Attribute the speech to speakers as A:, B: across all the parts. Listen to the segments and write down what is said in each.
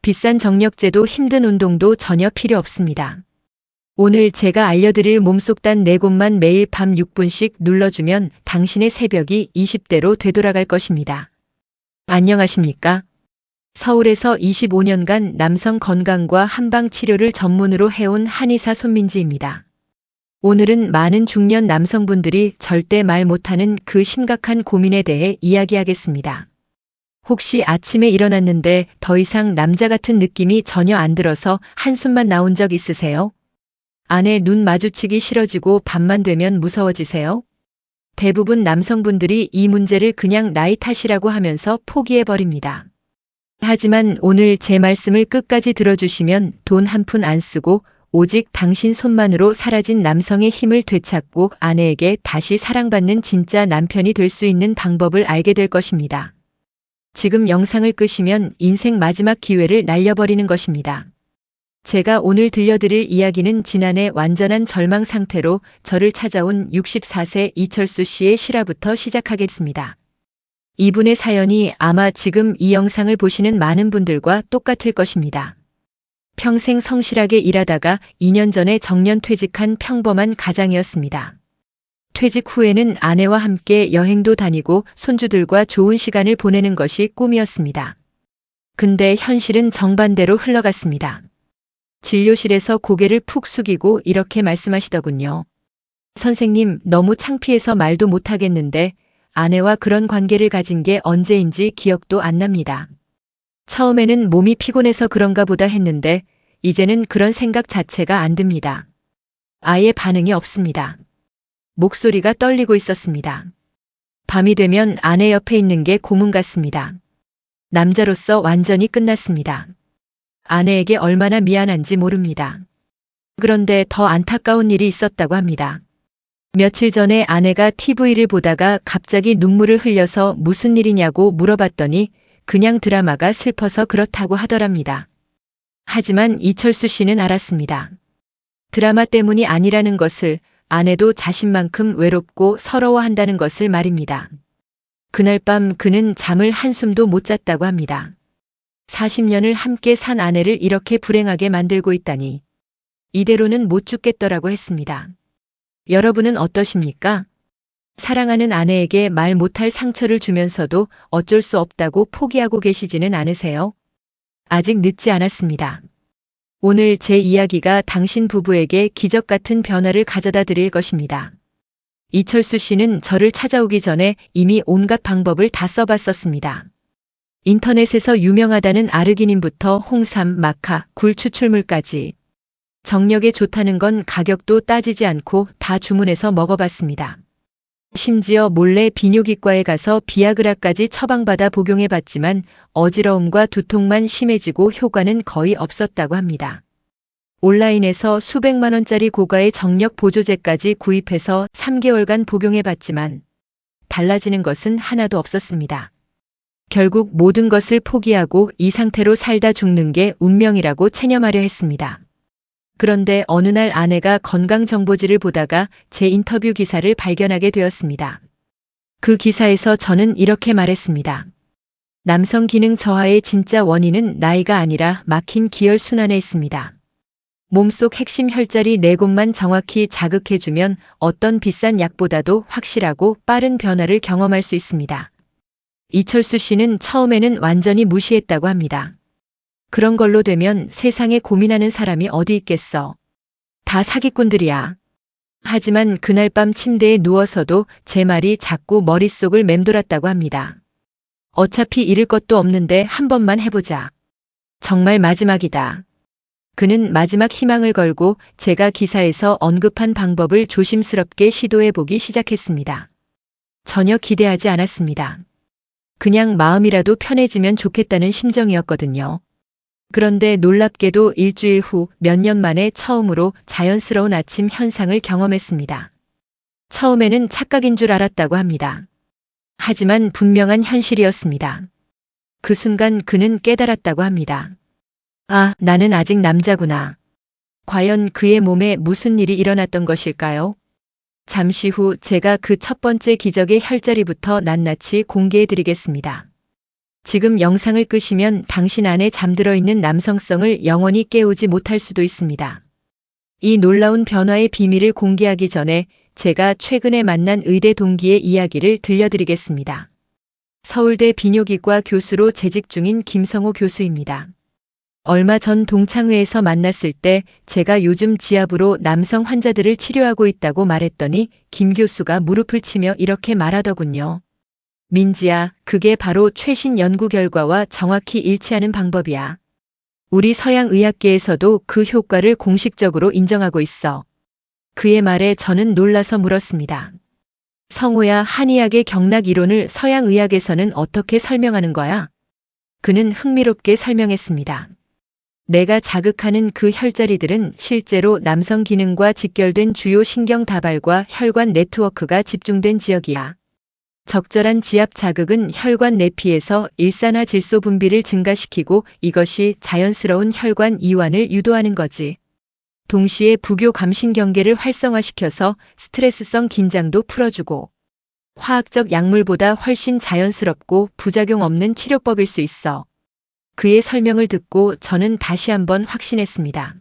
A: 비싼 정력제도 힘든 운동도 전혀 필요 없습니다. 오늘 제가 알려드릴 몸속단 4곳만 매일 밤 6분씩 눌러주면 당신의 새벽이 20대로 되돌아갈 것입니다. 안녕하십니까? 서울에서 25년간 남성 건강과 한방 치료를 전문으로 해온 한의사 손민지입니다. 오늘은 많은 중년 남성분들이 절대 말 못하는 그 심각한 고민에 대해 이야기하겠습니다. 혹시 아침에 일어났는데 더 이상 남자 같은 느낌이 전혀 안 들어서 한숨만 나온 적 있으세요? 아내 눈 마주치기 싫어지고 밤만 되면 무서워지세요? 대부분 남성분들이 이 문제를 그냥 나이 탓이라고 하면서 포기해버립니다. 하지만 오늘 제 말씀을 끝까지 들어주시면 돈 한 푼 안 쓰고 오직 당신 손만으로 사라진 남성의 힘을 되찾고 아내에게 다시 사랑받는 진짜 남편이 될 수 있는 방법을 알게 될 것입니다. 지금 영상을 끄시면 인생 마지막 기회를 날려버리는 것입니다. 제가 오늘 들려드릴 이야기는 지난해 완전한 절망 상태로 저를 찾아온 64세 이철수 씨의 실화부터 시작하겠습니다. 이분의 사연이 아마 지금 이 영상을 보시는 많은 분들과 똑같을 것입니다. 평생 성실하게 일하다가 2년 전에 정년퇴직한 평범한 가장이었습니다. 퇴직 후에는 아내와 함께 여행도 다니고 손주들과 좋은 시간을 보내는 것이 꿈이었습니다. 근데 현실은 정반대로 흘러갔습니다. 진료실에서 고개를 푹 숙이고 이렇게 말씀하시더군요. 선생님, 너무 창피해서 말도 못하겠는데 아내와 그런 관계를 가진 게 언제인지 기억도 안 납니다. 처음에는 몸이 피곤해서 그런가 보다 했는데 이제는 그런 생각 자체가 안 듭니다. 아예 반응이 없습니다. 목소리가 떨리고 있었습니다. 밤이 되면 아내 옆에 있는 게 고문 같습니다. 남자로서 완전히 끝났습니다. 아내에게 얼마나 미안한지 모릅니다. 그런데 더 안타까운 일이 있었다고 합니다. 며칠 전에 아내가 TV를 보다가 갑자기 눈물을 흘려서 무슨 일이냐고 물어봤더니 그냥 드라마가 슬퍼서 그렇다고 하더랍니다. 하지만 이철수 씨는 알았습니다. 드라마 때문이 아니라는 것을, 아내도 자신만큼 외롭고 서러워한다는 것을 말입니다. 그날 밤 그는 잠을 한숨도 못 잤다고 합니다. 40년을 함께 산 아내를 이렇게 불행하게 만들고 있다니. 이대로는 못 죽겠더라고 했습니다. 여러분은 어떠십니까? 사랑하는 아내에게 말 못할 상처를 주면서도 어쩔 수 없다고 포기하고 계시지는 않으세요? 아직 늦지 않았습니다. 오늘 제 이야기가 당신 부부에게 기적 같은 변화를 가져다 드릴 것입니다. 이철수 씨는 저를 찾아오기 전에 이미 온갖 방법을 다 써봤었습니다. 인터넷에서 유명하다는 아르기닌부터 홍삼, 마카, 굴 추출물까지. 정력에 좋다는 건 가격도 따지지 않고 다 주문해서 먹어봤습니다. 심지어 몰래 비뇨기과에 가서 비아그라까지 처방받아 복용해봤지만 어지러움과 두통만 심해지고 효과는 거의 없었다고 합니다. 온라인에서 수백만 원짜리 고가의 정력 보조제까지 구입해서 3개월간 복용해봤지만 달라지는 것은 하나도 없었습니다. 결국 모든 것을 포기하고 이 상태로 살다 죽는 게 운명이라고 체념하려 했습니다. 그런데 어느 날 아내가 건강정보지를 보다가 제 인터뷰 기사를 발견하게 되었습니다. 그 기사에서 저는 이렇게 말했습니다. 남성 기능 저하의 진짜 원인은 나이가 아니라 막힌 기혈순환에 있습니다. 몸속 핵심 혈자리 4곳만 정확히 자극해주면 어떤 비싼 약보다도 확실하고 빠른 변화를 경험할 수 있습니다. 이철수 씨는 처음에는 완전히 무시했다고 합니다. 그런 걸로 되면 세상에 고민하는 사람이 어디 있겠어. 다 사기꾼들이야. 하지만 그날 밤 침대에 누워서도 제 말이 자꾸 머릿속을 맴돌았다고 합니다. 어차피 잃을 것도 없는데 한 번만 해보자. 정말 마지막이다. 그는 마지막 희망을 걸고 제가 기사에서 언급한 방법을 조심스럽게 시도해보기 시작했습니다. 전혀 기대하지 않았습니다. 그냥 마음이라도 편해지면 좋겠다는 심정이었거든요. 그런데 놀랍게도 일주일 후 몇 년 만에 처음으로 자연스러운 아침 현상을 경험했습니다. 처음에는 착각인 줄 알았다고 합니다. 하지만 분명한 현실이었습니다. 그 순간 그는 깨달았다고 합니다. 아, 나는 아직 남자구나. 과연 그의 몸에 무슨 일이 일어났던 것일까요? 잠시 후 제가 그 첫 번째 기적의 혈자리부터 낱낱이 공개해 드리겠습니다. 지금 영상을 끄시면 당신 안에 잠들어 있는 남성성을 영원히 깨우지 못할 수도 있습니다. 이 놀라운 변화의 비밀을 공개하기 전에 제가 최근에 만난 의대 동기의 이야기를 들려드리겠습니다. 서울대 비뇨기과 교수로 재직 중인 김성호 교수입니다. 얼마 전 동창회에서 만났을 때 제가 요즘 지압으로 남성 환자들을 치료하고 있다고 말했더니 김 교수가 무릎을 치며 이렇게 말하더군요. 민지야, 그게 바로 최신 연구 결과와 정확히 일치하는 방법이야. 우리 서양 의학계에서도 그 효과를 공식적으로 인정하고 있어. 그의 말에 저는 놀라서 물었습니다. 성호야, 한의학의 경락 이론을 서양 의학에서는 어떻게 설명하는 거야? 그는 흥미롭게 설명했습니다. 내가 자극하는 그 혈자리들은 실제로 남성 기능과 직결된 주요 신경 다발과 혈관 네트워크가 집중된 지역이야. 적절한 지압 자극은 혈관 내피에서 일산화 질소 분비를 증가시키고 이것이 자연스러운 혈관 이완을 유도하는 거지. 동시에 부교 감신경계를 활성화시켜서 스트레스성 긴장도 풀어주고 화학적 약물보다 훨씬 자연스럽고 부작용 없는 치료법일 수 있어. 그의 설명을 듣고 저는 다시 한번 확신했습니다.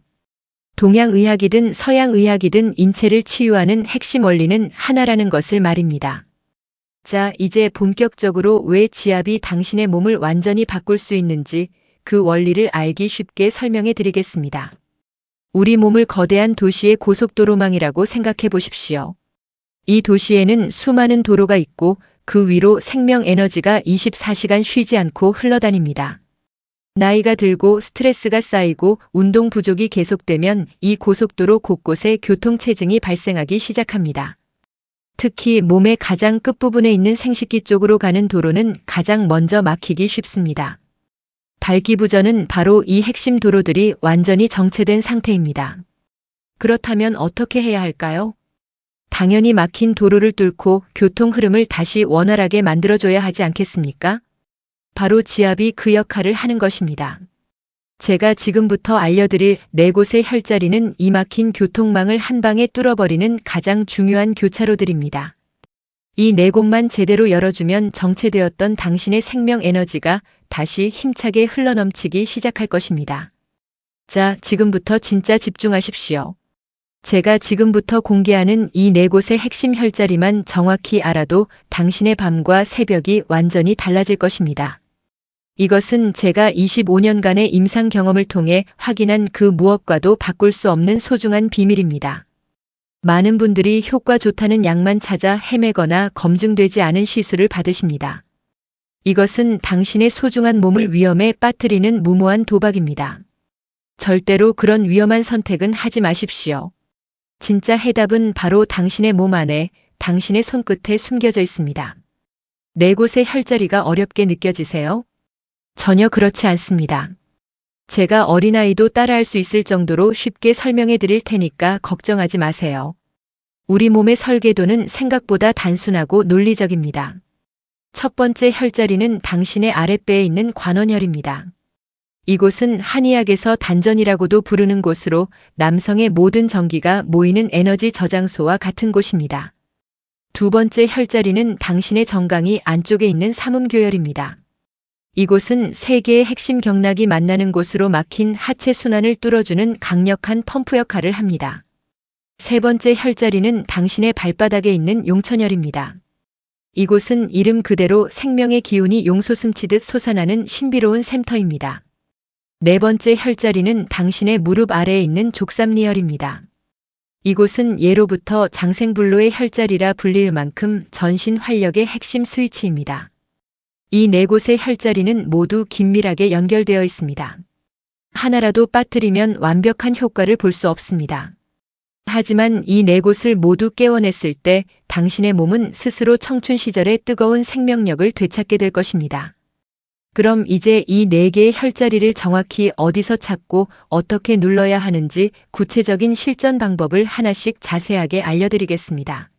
A: 동양의학이든 서양의학이든 인체를 치유하는 핵심 원리는 하나라는 것을 말입니다. 자, 이제 본격적으로 왜 지압이 당신의 몸을 완전히 바꿀 수 있는지 그 원리를 알기 쉽게 설명해 드리겠습니다. 우리 몸을 거대한 도시의 고속도로망이라고 생각해 보십시오. 이 도시에는 수많은 도로가 있고 그 위로 생명 에너지가 24시간 쉬지 않고 흘러다닙니다. 나이가 들고 스트레스가 쌓이고 운동 부족이 계속되면 이 고속도로 곳곳에 교통체증이 발생하기 시작합니다. 특히 몸의 가장 끝부분에 있는 생식기 쪽으로 가는 도로는 가장 먼저 막히기 쉽습니다. 발기부전은 바로 이 핵심 도로들이 완전히 정체된 상태입니다. 그렇다면 어떻게 해야 할까요? 당연히 막힌 도로를 뚫고 교통 흐름을 다시 원활하게 만들어줘야 하지 않겠습니까? 바로 지압이 그 역할을 하는 것입니다. 제가 지금부터 알려드릴 4곳의 혈자리는 이 막힌 교통망을 한 방에 뚫어버리는 가장 중요한 교차로들입니다. 이 4곳만 제대로 열어주면 정체되었던 당신의 생명 에너지가 다시 힘차게 흘러넘치기 시작할 것입니다. 자, 지금부터 진짜 집중하십시오. 제가 지금부터 공개하는 이 4곳의 핵심 혈자리만 정확히 알아도 당신의 밤과 새벽이 완전히 달라질 것입니다. 이것은 제가 25년간의 임상 경험을 통해 확인한 그 무엇과도 바꿀 수 없는 소중한 비밀입니다. 많은 분들이 효과 좋다는 약만 찾아 헤매거나 검증되지 않은 시술을 받으십니다. 이것은 당신의 소중한 몸을 위험에 빠뜨리는 무모한 도박입니다. 절대로 그런 위험한 선택은 하지 마십시오. 진짜 해답은 바로 당신의 몸 안에, 당신의 손끝에 숨겨져 있습니다. 4곳의 혈자리가 어렵게 느껴지세요? 전혀 그렇지 않습니다. 제가 어린아이도 따라할 수 있을 정도로 쉽게 설명해 드릴 테니까 걱정하지 마세요. 우리 몸의 설계도는 생각보다 단순하고 논리적입니다. 첫 번째 혈자리는 당신의 아랫배에 있는 관원혈입니다. 이곳은 한의학에서 단전이라고도 부르는 곳으로 남성의 모든 전기가 모이는 에너지 저장소와 같은 곳입니다. 두 번째 혈자리는 당신의 정강이 안쪽에 있는 삼음교열입니다. 이곳은 세 개의 핵심 경락이 만나는 곳으로 막힌 하체 순환을 뚫어주는 강력한 펌프 역할을 합니다. 세 번째 혈자리는 당신의 발바닥에 있는 용천혈입니다. 이곳은 이름 그대로 생명의 기운이 용솟음치듯 솟아나는 신비로운 샘터입니다. 네 번째 혈자리는 당신의 무릎 아래에 있는 족삼리혈입니다. 이곳은 예로부터 장생불로의 혈자리라 불릴 만큼 전신 활력의 핵심 스위치입니다. 이 4곳의 혈자리는 모두 긴밀하게 연결되어 있습니다. 하나라도 빠뜨리면 완벽한 효과를 볼 수 없습니다. 하지만 이 4곳을 모두 깨워냈을 때 당신의 몸은 스스로 청춘 시절의 뜨거운 생명력을 되찾게 될 것입니다. 그럼 이제 이 4개의 혈자리를 정확히 어디서 찾고 어떻게 눌러야 하는지 구체적인 실전 방법을 하나씩 자세하게 알려드리겠습니다.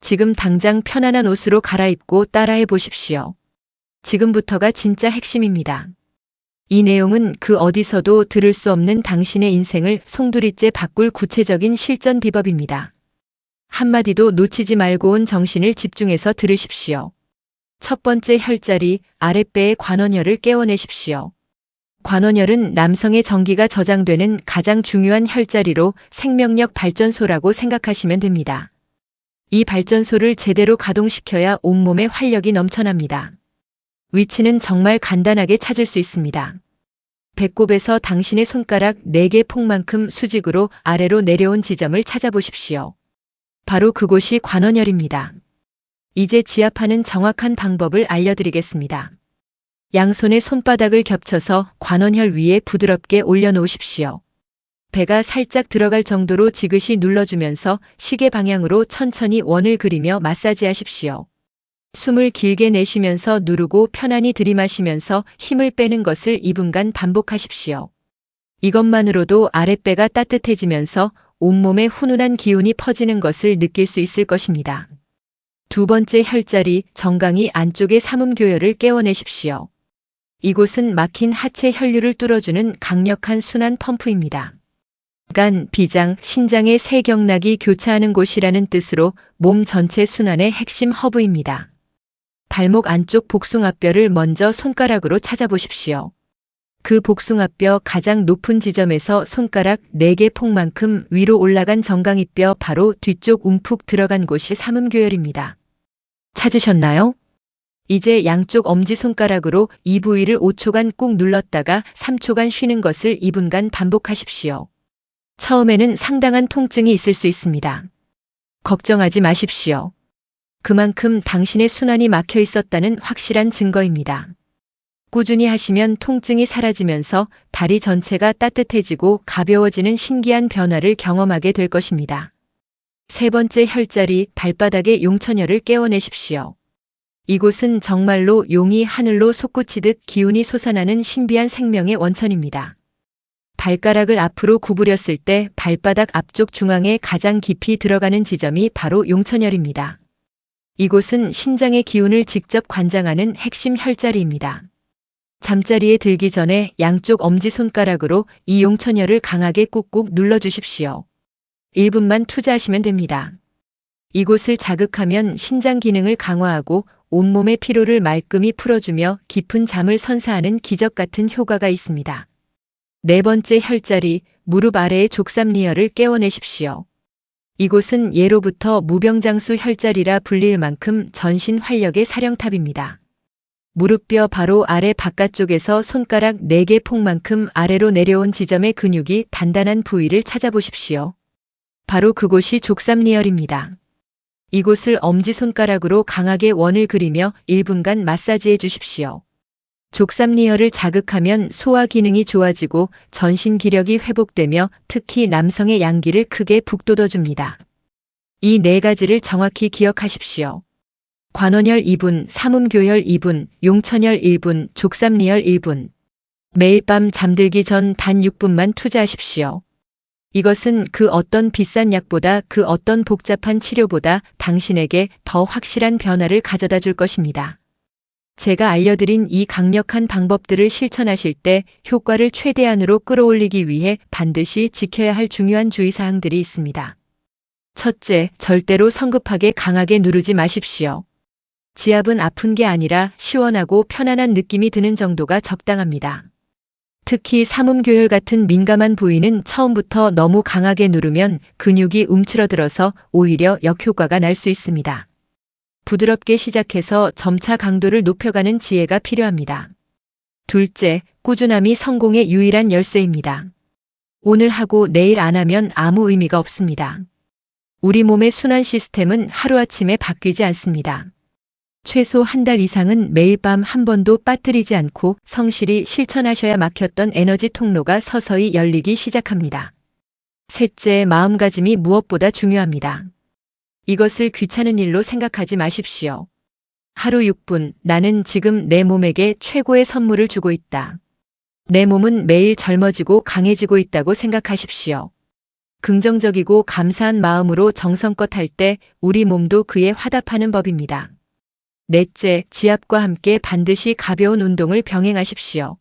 A: 지금 당장 편안한 옷으로 갈아입고 따라해 보십시오. 지금부터가 진짜 핵심입니다. 이 내용은 그 어디서도 들을 수 없는 당신의 인생을 송두리째 바꿀 구체적인 실전 비법입니다. 한마디도 놓치지 말고 온 정신을 집중해서 들으십시오. 첫 번째 혈자리, 아랫배의 관원혈을 깨워내십시오. 관원혈은 남성의 정기가 저장되는 가장 중요한 혈자리로 생명력 발전소라고 생각하시면 됩니다. 이 발전소를 제대로 가동시켜야 온몸에 활력이 넘쳐납니다. 위치는 정말 간단하게 찾을 수 있습니다. 배꼽에서 당신의 손가락 4개 폭만큼 수직으로 아래로 내려온 지점을 찾아보십시오. 바로 그곳이 관원혈입니다. 이제 지압하는 정확한 방법을 알려드리겠습니다. 양손의 손바닥을 겹쳐서 관원혈 위에 부드럽게 올려놓으십시오. 배가 살짝 들어갈 정도로 지그시 눌러주면서 시계 방향으로 천천히 원을 그리며 마사지하십시오. 숨을 길게 내쉬면서 누르고 편안히 들이마시면서 힘을 빼는 것을 2분간 반복하십시오. 이것만으로도 아랫배가 따뜻해지면서 온몸에 훈훈한 기운이 퍼지는 것을 느낄 수 있을 것입니다. 두 번째 혈자리, 정강이 안쪽의 삼음교열을 깨워내십시오. 이곳은 막힌 하체 혈류를 뚫어주는 강력한 순환 펌프입니다. 간, 비장, 신장의 세경락이 교차하는 곳이라는 뜻으로 몸 전체 순환의 핵심 허브입니다. 발목 안쪽 복숭아뼈를 먼저 손가락으로 찾아보십시오. 그 복숭아뼈 가장 높은 지점에서 손가락 4개 폭만큼 위로 올라간 정강이뼈 바로 뒤쪽 움푹 들어간 곳이 삼음교열입니다. 찾으셨나요? 이제 양쪽 엄지손가락으로 이 부위를 5초간 꾹 눌렀다가 3초간 쉬는 것을 2분간 반복하십시오. 처음에는 상당한 통증이 있을 수 있습니다. 걱정하지 마십시오. 그만큼 당신의 순환이 막혀 있었다는 확실한 증거입니다. 꾸준히 하시면 통증이 사라지면서 다리 전체가 따뜻해지고 가벼워지는 신기한 변화를 경험하게 될 것입니다. 세 번째 혈자리, 발바닥의 용천혈을 깨워내십시오. 이곳은 정말로 용이 하늘로 솟구치듯 기운이 솟아나는 신비한 생명의 원천입니다. 발가락을 앞으로 구부렸을 때 발바닥 앞쪽 중앙에 가장 깊이 들어가는 지점이 바로 용천혈입니다. 이곳은 신장의 기운을 직접 관장하는 핵심 혈자리입니다. 잠자리에 들기 전에 양쪽 엄지손가락으로 이 용천혈을 강하게 꾹꾹 눌러주십시오. 1분만 투자하시면 됩니다. 이곳을 자극하면 신장 기능을 강화하고 온몸의 피로를 말끔히 풀어주며 깊은 잠을 선사하는 기적 같은 효과가 있습니다. 네 번째 혈자리, 무릎 아래의 족삼리혈을 깨워내십시오. 이곳은 예로부터 무병장수 혈자리라 불릴 만큼 전신 활력의 사령탑입니다. 무릎뼈 바로 아래 바깥쪽에서 손가락 4개 폭만큼 아래로 내려온 지점의 근육이 단단한 부위를 찾아보십시오. 바로 그곳이 족삼리혈입니다. 이곳을 엄지손가락으로 강하게 원을 그리며 1분간 마사지해 주십시오. 족삼리혈을 자극하면 소화 기능이 좋아지고 전신 기력이 회복되며 특히 남성의 양기를 크게 북돋워줍니다. 이 4가지를 정확히 기억하십시오. 관원혈 2분, 삼음교혈 2분, 용천혈 1분, 족삼리혈 1분. 매일 밤 잠들기 전 단 6분만 투자하십시오. 이것은 그 어떤 비싼 약보다 그 어떤 복잡한 치료보다 당신에게 더 확실한 변화를 가져다 줄 것입니다. 제가 알려드린 이 강력한 방법들을 실천하실 때 효과를 최대한으로 끌어올리기 위해 반드시 지켜야 할 중요한 주의사항들이 있습니다. 첫째, 절대로 성급하게 강하게 누르지 마십시오. 지압은 아픈 게 아니라 시원하고 편안한 느낌이 드는 정도가 적당합니다. 특히 삼음교열 같은 민감한 부위는 처음부터 너무 강하게 누르면 근육이 움츠러들어서 오히려 역효과가 날 수 있습니다. 부드럽게 시작해서 점차 강도를 높여가는 지혜가 필요합니다. 둘째, 꾸준함이 성공의 유일한 열쇠입니다. 오늘 하고 내일 안 하면 아무 의미가 없습니다. 우리 몸의 순환 시스템은 하루아침에 바뀌지 않습니다. 최소 한 달 이상은 매일 밤 한 번도 빠뜨리지 않고 성실히 실천하셔야 막혔던 에너지 통로가 서서히 열리기 시작합니다. 셋째, 마음가짐이 무엇보다 중요합니다. 이것을 귀찮은 일로 생각하지 마십시오. 하루 6분, 나는 지금 내 몸에게 최고의 선물을 주고 있다. 내 몸은 매일 젊어지고 강해지고 있다고 생각하십시오. 긍정적이고 감사한 마음으로 정성껏 할 때 우리 몸도 그에 화답하는 법입니다. 넷째, 지압과 함께 반드시 가벼운 운동을 병행하십시오.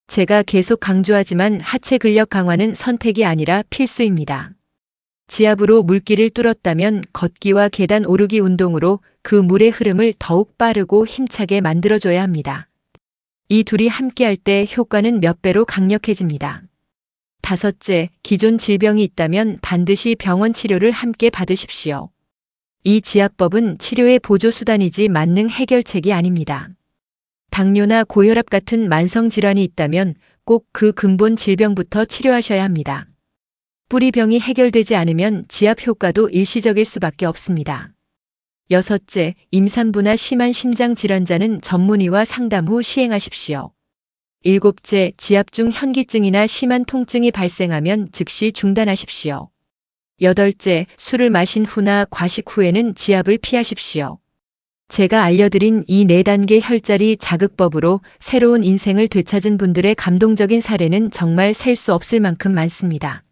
A: 제가 계속 강조하지만 하체 근력 강화는 선택이 아니라 필수입니다. 지압으로 물기를 뚫었다면 걷기와 계단 오르기 운동으로 그 물의 흐름을 더욱 빠르고 힘차게 만들어줘야 합니다. 이 둘이 함께할 때 효과는 몇 배로 강력해집니다. 다섯째, 기존 질병이 있다면 반드시 병원 치료를 함께 받으십시오. 이 지압법은 치료의 보조수단이지 만능 해결책이 아닙니다. 당뇨나 고혈압 같은 만성질환이 있다면 꼭 그 근본 질병부터 치료하셔야 합니다. 뿌리병이 해결되지 않으면 지압 효과도 일시적일 수밖에 없습니다. 여섯째, 임산부나 심한 심장 질환자는 전문의와 상담 후 시행하십시오. 일곱째, 지압 중 현기증이나 심한 통증이 발생하면 즉시 중단하십시오. 여덟째, 술을 마신 후나 과식 후에는 지압을 피하십시오. 제가 알려드린 이 4단계 혈자리 자극법으로 새로운 인생을 되찾은 분들의 감동적인 사례는 정말 셀 수 없을 만큼 많습니다.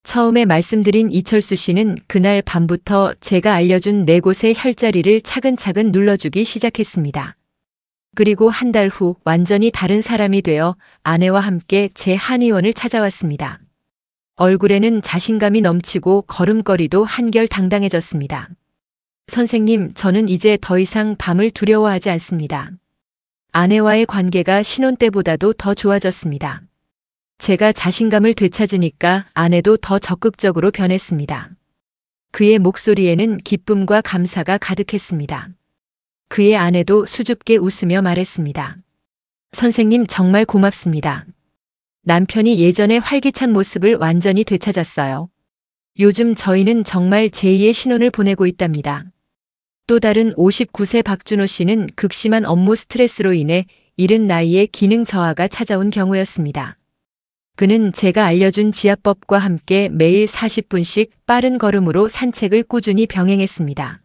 A: 처음에 말씀드린 이철수 씨는 그날 밤부터 제가 알려준 4곳의 혈자리를 차근차근 눌러주기 시작했습니다. 그리고 한 달 후 완전히 다른 사람이 되어 아내와 함께 제 한의원을 찾아왔습니다. 얼굴에는 자신감이 넘치고 걸음걸이도 한결 당당해졌습니다. 선생님, 저는 이제 더 이상 밤을 두려워하지 않습니다. 아내와의 관계가 신혼 때보다도 더 좋아졌습니다. 제가 자신감을 되찾으니까 아내도 더 적극적으로 변했습니다. 그의 목소리에는 기쁨과 감사가 가득했습니다. 그의 아내도 수줍게 웃으며 말했습니다. 선생님, 정말 고맙습니다. 남편이 예전의 활기찬 모습을 완전히 되찾았어요. 요즘 저희는 정말 제2의 신혼을 보내고 있답니다. 또 다른 59세 박준호 씨는 극심한 업무 스트레스로 인해 이른 나이에 기능 저하가 찾아온 경우였습니다. 그는 제가 알려준 지압법과 함께 매일 40분씩 빠른 걸음으로 산책을 꾸준히 병행했습니다.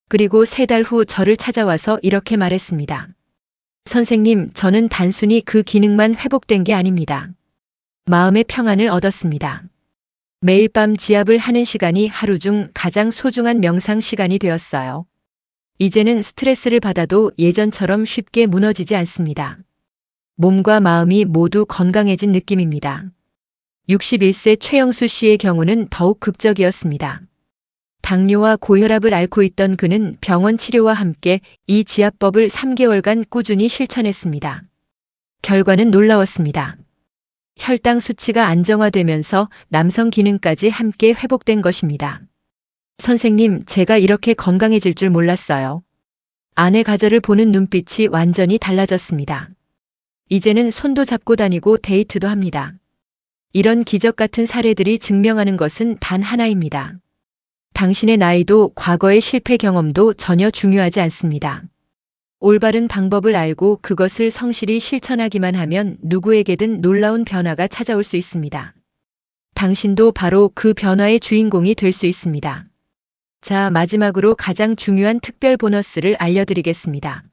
A: 그리고 3달 후 저를 찾아와서 이렇게 말했습니다. 선생님, 저는 단순히 그 기능만 회복된 게 아닙니다. 마음의 평안을 얻었습니다. 매일 밤 지압을 하는 시간이 하루 중 가장 소중한 명상 시간이 되었어요. 이제는 스트레스를 받아도 예전처럼 쉽게 무너지지 않습니다. 몸과 마음이 모두 건강해진 느낌입니다. 61세 최영수 씨의 경우는 더욱 극적이었습니다. 당뇨와 고혈압을 앓고 있던 그는 병원 치료와 함께 이 지압법을 3개월간 꾸준히 실천했습니다. 결과는 놀라웠습니다. 혈당 수치가 안정화되면서 남성 기능까지 함께 회복된 것입니다. 선생님, 제가 이렇게 건강해질 줄 몰랐어요. 아내 가절을 보는 눈빛이 완전히 달라졌습니다. 이제는 손도 잡고 다니고 데이트도 합니다. 이런 기적 같은 사례들이 증명하는 것은 단 하나입니다. 당신의 나이도 과거의 실패 경험도 전혀 중요하지 않습니다. 올바른 방법을 알고 그것을 성실히 실천하기만 하면 누구에게든 놀라운 변화가 찾아올 수 있습니다. 당신도 바로 그 변화의 주인공이 될 수 있습니다. 자, 마지막으로 가장 중요한 특별 보너스를 알려드리겠습니다.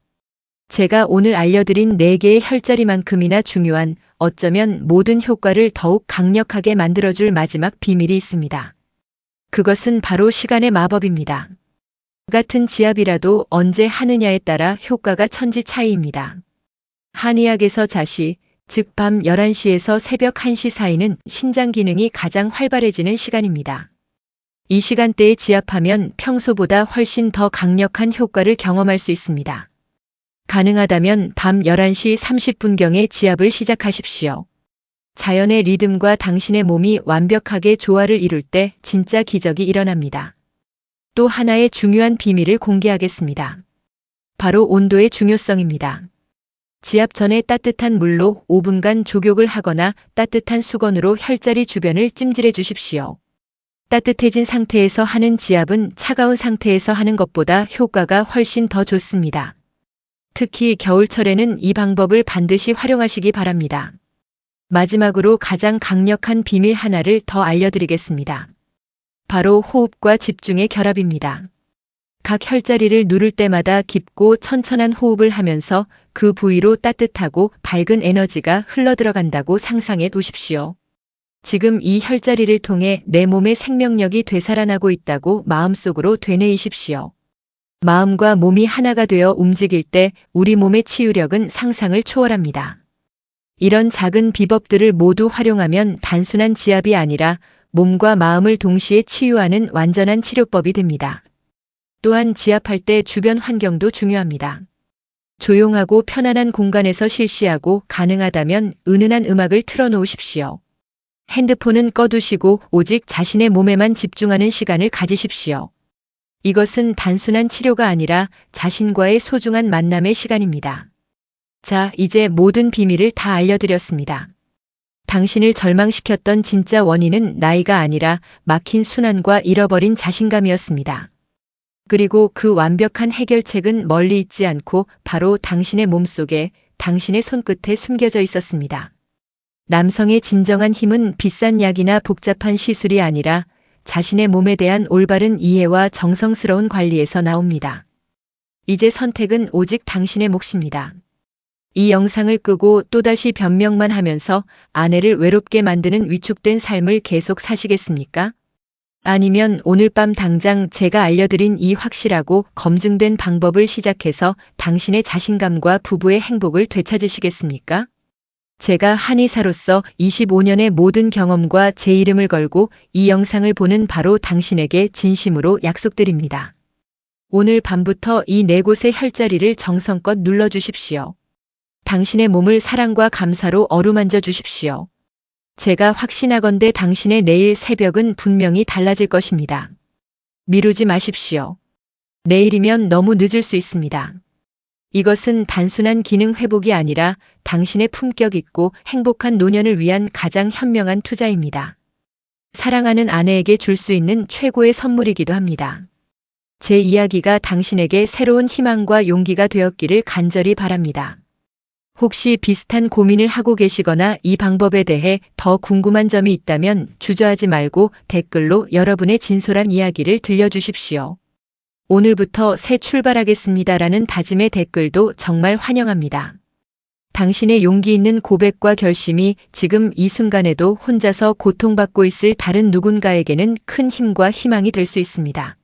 A: 제가 오늘 알려드린 4개의 혈자리만큼이나 중요한, 어쩌면 모든 효과를 더욱 강력하게 만들어줄 마지막 비밀이 있습니다. 그것은 바로 시간의 마법입니다. 같은 지압이라도 언제 하느냐에 따라 효과가 천지 차이입니다. 한의학에서 자시, 즉 밤 11시에서 새벽 1시 사이는 신장 기능이 가장 활발해지는 시간입니다. 이 시간대에 지압하면 평소보다 훨씬 더 강력한 효과를 경험할 수 있습니다. 가능하다면 밤 11시 30분경에 지압을 시작하십시오. 자연의 리듬과 당신의 몸이 완벽하게 조화를 이룰 때 진짜 기적이 일어납니다. 또 하나의 중요한 비밀을 공개하겠습니다. 바로 온도의 중요성입니다. 지압 전에 따뜻한 물로 5분간 족욕을 하거나 따뜻한 수건으로 혈자리 주변을 찜질해 주십시오. 따뜻해진 상태에서 하는 지압은 차가운 상태에서 하는 것보다 효과가 훨씬 더 좋습니다. 특히 겨울철에는 이 방법을 반드시 활용하시기 바랍니다. 마지막으로 가장 강력한 비밀 하나를 더 알려드리겠습니다. 바로 호흡과 집중의 결합입니다. 각 혈자리를 누를 때마다 깊고 천천한 호흡을 하면서 그 부위로 따뜻하고 밝은 에너지가 흘러들어간다고 상상해 보십시오. 지금 이 혈자리를 통해 내 몸의 생명력이 되살아나고 있다고 마음속으로 되뇌이십시오. 마음과 몸이 하나가 되어 움직일 때 우리 몸의 치유력은 상상을 초월합니다. 이런 작은 비법들을 모두 활용하면 단순한 지압이 아니라 몸과 마음을 동시에 치유하는 완전한 치료법이 됩니다. 또한 지압할 때 주변 환경도 중요합니다. 조용하고 편안한 공간에서 실시하고 가능하다면 은은한 음악을 틀어놓으십시오. 핸드폰은 꺼두시고 오직 자신의 몸에만 집중하는 시간을 가지십시오. 이것은 단순한 치료가 아니라 자신과의 소중한 만남의 시간입니다. 자, 이제 모든 비밀을 다 알려드렸습니다. 당신을 절망시켰던 진짜 원인은 나이가 아니라 막힌 순환과 잃어버린 자신감이었습니다. 그리고 그 완벽한 해결책은 멀리 있지 않고 바로 당신의 몸속에, 당신의 손끝에 숨겨져 있었습니다. 남성의 진정한 힘은 비싼 약이나 복잡한 시술이 아니라 자신의 몸에 대한 올바른 이해와 정성스러운 관리에서 나옵니다. 이제 선택은 오직 당신의 몫입니다. 이 영상을 끄고 또다시 변명만 하면서 아내를 외롭게 만드는 위축된 삶을 계속 사시겠습니까? 아니면 오늘 밤 당장 제가 알려드린 이 확실하고 검증된 방법을 시작해서 당신의 자신감과 부부의 행복을 되찾으시겠습니까? 제가 한의사로서 25년의 모든 경험과 제 이름을 걸고 이 영상을 보는 바로 당신에게 진심으로 약속드립니다. 오늘 밤부터 이 4곳의 혈자리를 정성껏 눌러주십시오. 당신의 몸을 사랑과 감사로 어루만져 주십시오. 제가 확신하건대 당신의 내일 새벽은 분명히 달라질 것입니다. 미루지 마십시오. 내일이면 너무 늦을 수 있습니다. 이것은 단순한 기능 회복이 아니라 당신의 품격 있고 행복한 노년을 위한 가장 현명한 투자입니다. 사랑하는 아내에게 줄 수 있는 최고의 선물이기도 합니다. 제 이야기가 당신에게 새로운 희망과 용기가 되었기를 간절히 바랍니다. 혹시 비슷한 고민을 하고 계시거나 이 방법에 대해 더 궁금한 점이 있다면 주저하지 말고 댓글로 여러분의 진솔한 이야기를 들려주십시오. 오늘부터 새 출발하겠습니다라는 다짐의 댓글도 정말 환영합니다. 당신의 용기 있는 고백과 결심이 지금 이 순간에도 혼자서 고통받고 있을 다른 누군가에게는 큰 힘과 희망이 될 수 있습니다.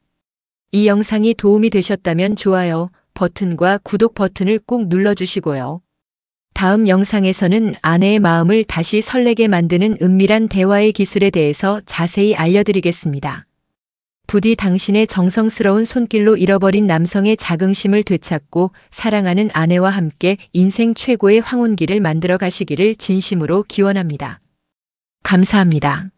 A: 이 영상이 도움이 되셨다면 좋아요 버튼과 구독 버튼을 꼭 눌러주시고요. 다음 영상에서는 아내의 마음을 다시 설레게 만드는 은밀한 대화의 기술에 대해서 자세히 알려드리겠습니다. 부디 당신의 정성스러운 손길로 잃어버린 남성의 자긍심을 되찾고 사랑하는 아내와 함께 인생 최고의 황혼기를 만들어 가시기를 진심으로 기원합니다. 감사합니다.